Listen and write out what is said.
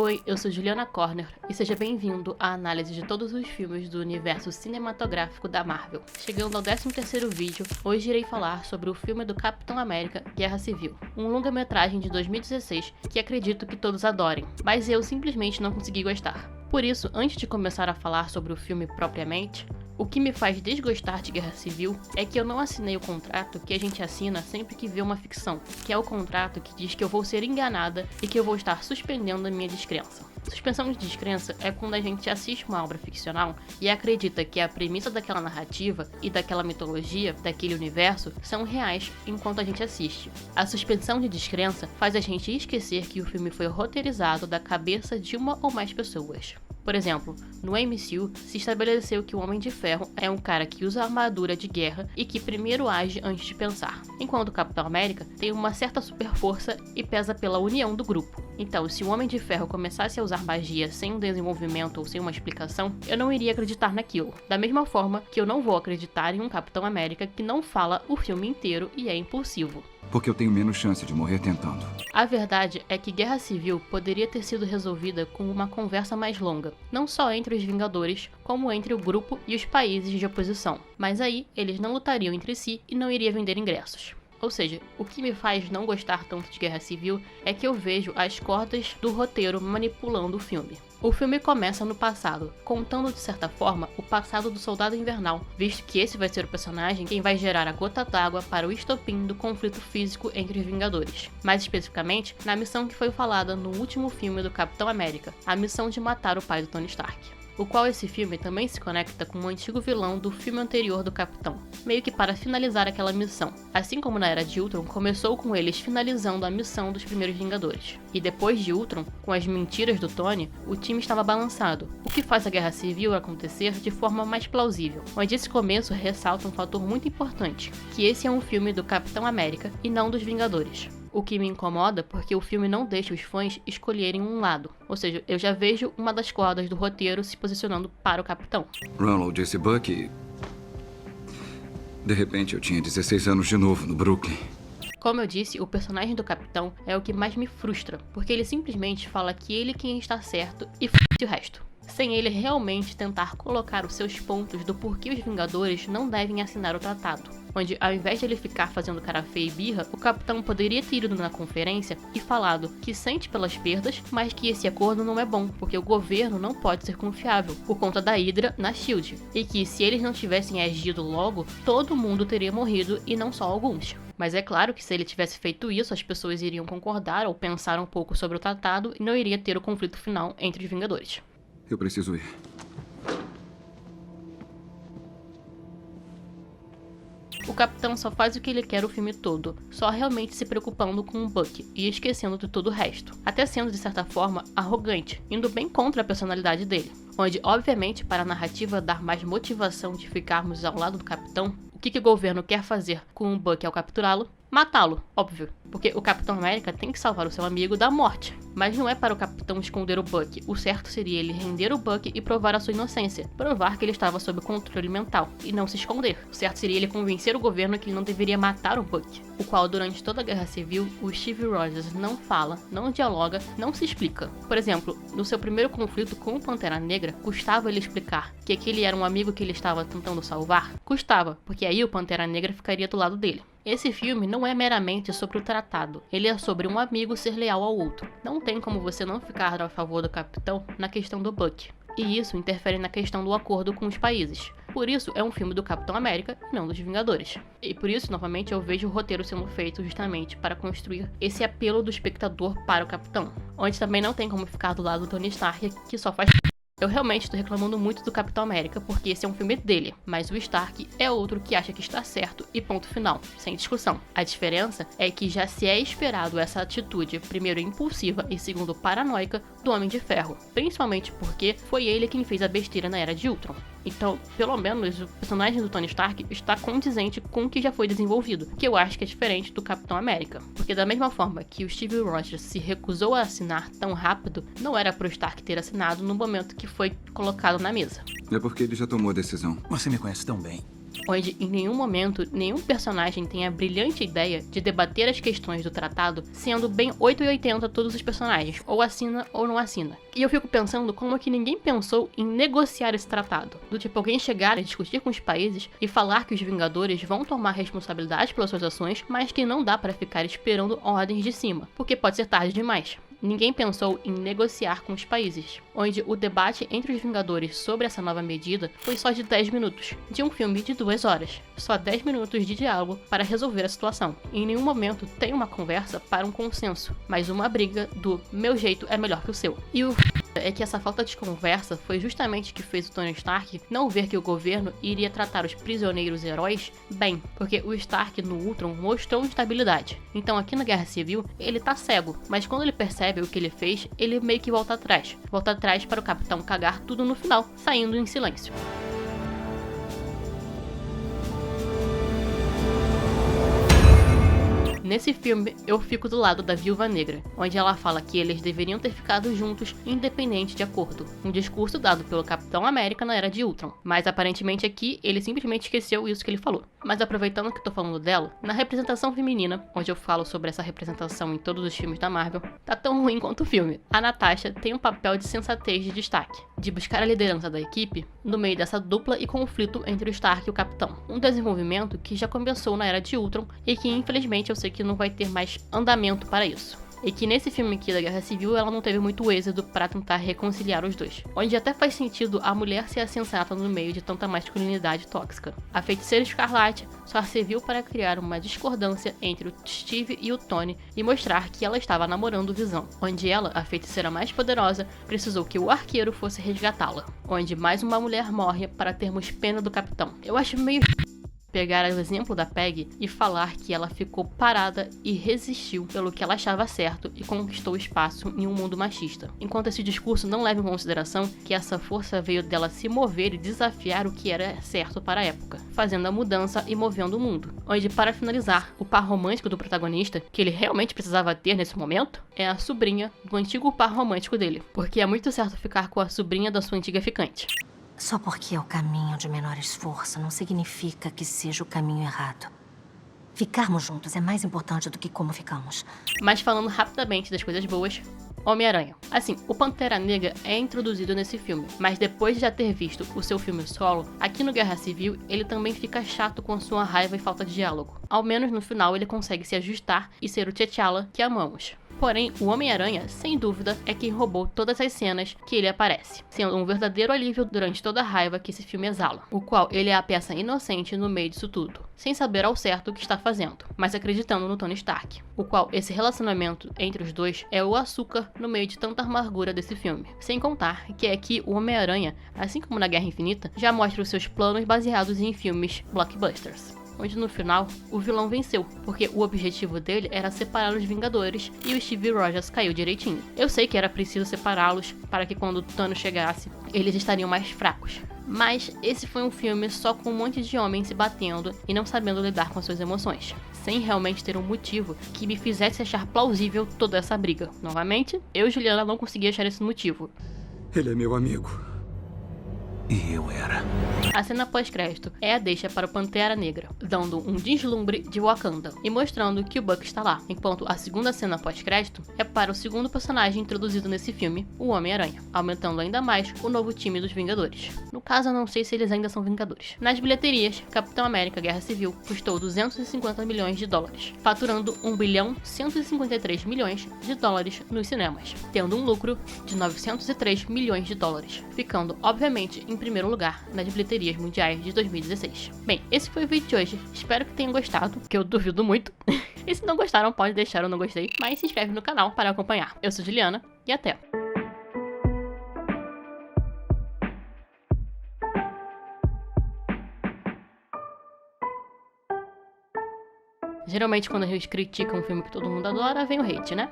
Oi, eu sou Juliana Corner e seja bem-vindo à análise de todos os filmes do universo cinematográfico da Marvel. Chegando ao 13º vídeo, hoje irei falar sobre o filme do Capitão América Guerra Civil, um longa-metragem de 2016 que acredito que todos adorem, mas eu simplesmente não consegui gostar. Por isso, antes de começar a falar sobre o filme propriamente, o que me faz desgostar de Guerra Civil é que eu não assinei o contrato que a gente assina sempre que vê uma ficção, que é o contrato que diz que eu vou ser enganada e que eu vou estar suspendendo a minha descrença. Suspensão de descrença é quando a gente assiste uma obra ficcional e acredita que a premissa daquela narrativa e daquela mitologia, daquele universo, são reais enquanto a gente assiste. A suspensão de descrença faz a gente esquecer que o filme foi roteirizado da cabeça de uma ou mais pessoas. Por exemplo, no MCU se estabeleceu que o Homem de Ferro é um cara que usa armadura de guerra e que primeiro age antes de pensar, enquanto o Capitão América tem uma certa super força e pesa pela união do grupo. Então, se o Homem de Ferro começasse a usar magia sem um desenvolvimento ou sem uma explicação, eu não iria acreditar naquilo. Da mesma forma que eu não vou acreditar em um Capitão América que não fala o filme inteiro e é impulsivo. Porque eu tenho menos chance de morrer tentando. A verdade é que Guerra Civil poderia ter sido resolvida com uma conversa mais longa, não só entre os Vingadores, como entre o grupo e os países de oposição. Mas aí, eles não lutariam entre si e não iria vender ingressos. Ou seja, o que me faz não gostar tanto de Guerra Civil é que eu vejo as cordas do roteiro manipulando o filme. O filme começa no passado, contando de certa forma o passado do Soldado Invernal, visto que esse vai ser o personagem quem vai gerar a gota d'água para o estopim do conflito físico entre os Vingadores. Mais especificamente, na missão que foi falada no último filme do Capitão América, a missão de matar o pai do Tony Stark. O qual esse filme também se conecta com o antigo vilão do filme anterior do Capitão, meio que para finalizar aquela missão, assim como na Era de Ultron começou com eles finalizando a missão dos primeiros Vingadores. E depois de Ultron, com as mentiras do Tony, o time estava balançado, o que faz a Guerra Civil acontecer de forma mais plausível, onde esse começo ressalta um fator muito importante, que esse é um filme do Capitão América e não dos Vingadores. O que me incomoda porque o filme não deixa os fãs escolherem um lado. Ou seja, eu já vejo uma das cordas do roteiro se posicionando para o Capitão. Ronald disse Bucky. De repente eu tinha 16 anos de novo no Brooklyn. Como eu disse, o personagem do Capitão é o que mais me frustra, porque ele simplesmente fala que ele quem está certo e f*** o resto. Sem ele realmente tentar colocar os seus pontos do porquê os Vingadores não devem assinar o tratado. Onde, ao invés de ele ficar fazendo cara feia e birra, o Capitão poderia ter ido na conferência e falado que sente pelas perdas, mas que esse acordo não é bom, porque o governo não pode ser confiável, por conta da Hydra na SHIELD, e que se eles não tivessem agido logo, todo mundo teria morrido e não só alguns. Mas é claro que se ele tivesse feito isso, as pessoas iriam concordar ou pensar um pouco sobre o tratado e não iria ter o conflito final entre os Vingadores. Eu preciso ir. O Capitão só faz o que ele quer o filme todo, só realmente se preocupando com o Bucky e esquecendo de todo o resto, até sendo de certa forma arrogante, indo bem contra a personalidade dele. Onde, obviamente, para a narrativa dar mais motivação de ficarmos ao lado do Capitão, o que o governo quer fazer com o Bucky ao capturá-lo? Matá-lo, óbvio, porque o Capitão América tem que salvar o seu amigo da morte. Mas não é para o Capitão esconder o Bucky, o certo seria ele render o Bucky e provar a sua inocência, provar que ele estava sob controle mental, e não se esconder. O certo seria ele convencer o governo que ele não deveria matar o Bucky, o qual durante toda a Guerra Civil, o Steve Rogers não fala, não dialoga, não se explica. Por exemplo, no seu primeiro conflito com o Pantera Negra, custava ele explicar que aquele era um amigo que ele estava tentando salvar? Custava, porque aí o Pantera Negra ficaria do lado dele. Esse filme não é meramente sobre o tratado, ele é sobre um amigo ser leal ao outro. Não tem como você não ficar a favor do Capitão na questão do Bucky. E isso interfere na questão do acordo com os países. Por isso, é um filme do Capitão América e não dos Vingadores. E por isso, novamente, eu vejo o roteiro sendo feito justamente para construir esse apelo do espectador para o Capitão. Onde também não tem como ficar do lado do Tony Stark, que só faz... Eu realmente estou reclamando muito do Capitão América porque esse é um filme dele, mas o Stark é outro que acha que está certo e ponto final, sem discussão. A diferença é que já se é esperado essa atitude, primeiro impulsiva e segundo paranoica, do Homem de Ferro, principalmente porque foi ele quem fez a besteira na Era de Ultron. Então, pelo menos, o personagem do Tony Stark está condizente com o que já foi desenvolvido, que eu acho que é diferente do Capitão América. Porque da mesma forma que o Steve Rogers se recusou a assinar tão rápido, não era pro Stark ter assinado no momento que foi colocado na mesa. É porque ele já tomou a decisão. Você me conhece tão bem. onde em nenhum momento nenhum personagem tem a brilhante ideia de debater as questões do tratado, sendo bem 880 todos os personagens, ou assina ou não assina. E eu fico pensando como é que ninguém pensou em negociar esse tratado, do tipo alguém chegar e discutir com os países e falar que os Vingadores vão tomar responsabilidade pelas suas ações, mas que não dá para ficar esperando ordens de cima, porque pode ser tarde demais. Ninguém pensou em negociar com os países, onde o debate entre os Vingadores sobre essa nova medida foi só de 10 minutos, de um filme de 2 horas. Só 10 minutos de diálogo para resolver a situação. Em nenhum momento tem uma conversa para um consenso, mas uma briga do meu jeito é melhor que o seu. E o é que essa falta de conversa foi justamente o que fez o Tony Stark não ver que o governo iria tratar os prisioneiros heróis bem, porque o Stark no Ultron mostrou instabilidade. Então aqui na Guerra Civil ele tá cego, mas quando ele percebe o que ele fez, ele meio que volta atrás para o Capitão cagar tudo no final, saindo em silêncio. Nesse filme, eu fico do lado da Viúva Negra, onde ela fala que eles deveriam ter ficado juntos, independente de acordo. Um discurso dado pelo Capitão América na Era de Ultron. Mas aparentemente aqui, ele simplesmente esqueceu isso que ele falou. Mas aproveitando que tô falando dela, na representação feminina, onde eu falo sobre essa representação em todos os filmes da Marvel, tá tão ruim quanto o filme. A Natasha tem um papel de sensatez de destaque, de buscar a liderança da equipe no meio dessa dupla e conflito entre o Stark e o Capitão. Um desenvolvimento que já começou na Era de Ultron e que infelizmente eu sei que não vai ter mais andamento para isso. E que nesse filme aqui da Guerra Civil ela não teve muito êxito para tentar reconciliar os dois. Onde até faz sentido a mulher ser a sensata no meio de tanta masculinidade tóxica. A Feiticeira Escarlate só serviu para criar uma discordância entre o Steve e o Tony e mostrar que ela estava namorando o Visão. Onde ela, a feiticeira mais poderosa, precisou que o arqueiro fosse resgatá-la. Onde mais uma mulher morre para termos pena do Capitão. Eu acho meio pegar o exemplo da Peggy e falar que ela ficou parada e resistiu pelo que ela achava certo e conquistou espaço em um mundo machista. Enquanto esse discurso não leva em consideração que essa força veio dela se mover e desafiar o que era certo para a época, fazendo a mudança e movendo o mundo. Onde, para finalizar, o par romântico do protagonista, que ele realmente precisava ter nesse momento, é a sobrinha do antigo par romântico dele, porque é muito certo ficar com a sobrinha da sua antiga ficante. Só porque é o caminho de menor esforço não significa que seja o caminho errado. Ficarmos juntos é mais importante do que como ficamos. Mas falando rapidamente das coisas boas, Homem-Aranha. Assim, o Pantera Negra é introduzido nesse filme, mas depois de já ter visto o seu filme solo, aqui no Guerra Civil ele também fica chato com sua raiva e falta de diálogo. Ao menos no final ele consegue se ajustar e ser o T'Challa que amamos. Porém, o Homem-Aranha, sem dúvida, é quem roubou todas as cenas que ele aparece, sendo um verdadeiro alívio durante toda a raiva que esse filme exala, o qual ele é a peça inocente no meio disso tudo, sem saber ao certo o que está fazendo, mas acreditando no Tony Stark, o qual esse relacionamento entre os dois é o açúcar no meio de tanta amargura desse filme. Sem contar que aqui o Homem-Aranha, assim como na Guerra Infinita, já mostra os seus planos baseados em filmes blockbusters. Onde no final, o vilão venceu, porque o objetivo dele era separar os Vingadores e o Steve Rogers caiu direitinho. Eu sei que era preciso separá-los para que quando o Thanos chegasse, eles estariam mais fracos. Mas esse foi um filme só com um monte de homens se batendo e não sabendo lidar com suas emoções, sem realmente ter um motivo que me fizesse achar plausível toda essa briga. Novamente, eu e Juliana não consegui achar esse motivo. Ele é meu amigo. E eu era. A cena pós-crédito é a deixa para o Pantera Negra, dando um deslumbre de Wakanda e mostrando que o Buck está lá, enquanto a segunda cena pós-crédito é para o segundo personagem introduzido nesse filme, o Homem-Aranha, aumentando ainda mais o novo time dos Vingadores. No caso, eu não sei se eles ainda são Vingadores. Nas bilheterias, Capitão América Guerra Civil custou 250 milhões de dólares, faturando 1,153 bilhões de dólares nos cinemas, tendo um lucro de 903 milhões de dólares, ficando, obviamente, em primeiro lugar nas bilheterias mundiais de 2016. Bem, esse foi o vídeo de hoje. Espero que tenham gostado, que eu duvido muito. E se não gostaram, pode deixar o não gostei, mas se inscreve no canal para acompanhar. Eu sou Juliana e até! Geralmente quando eles criticam um filme que todo mundo adora, vem o hate, né?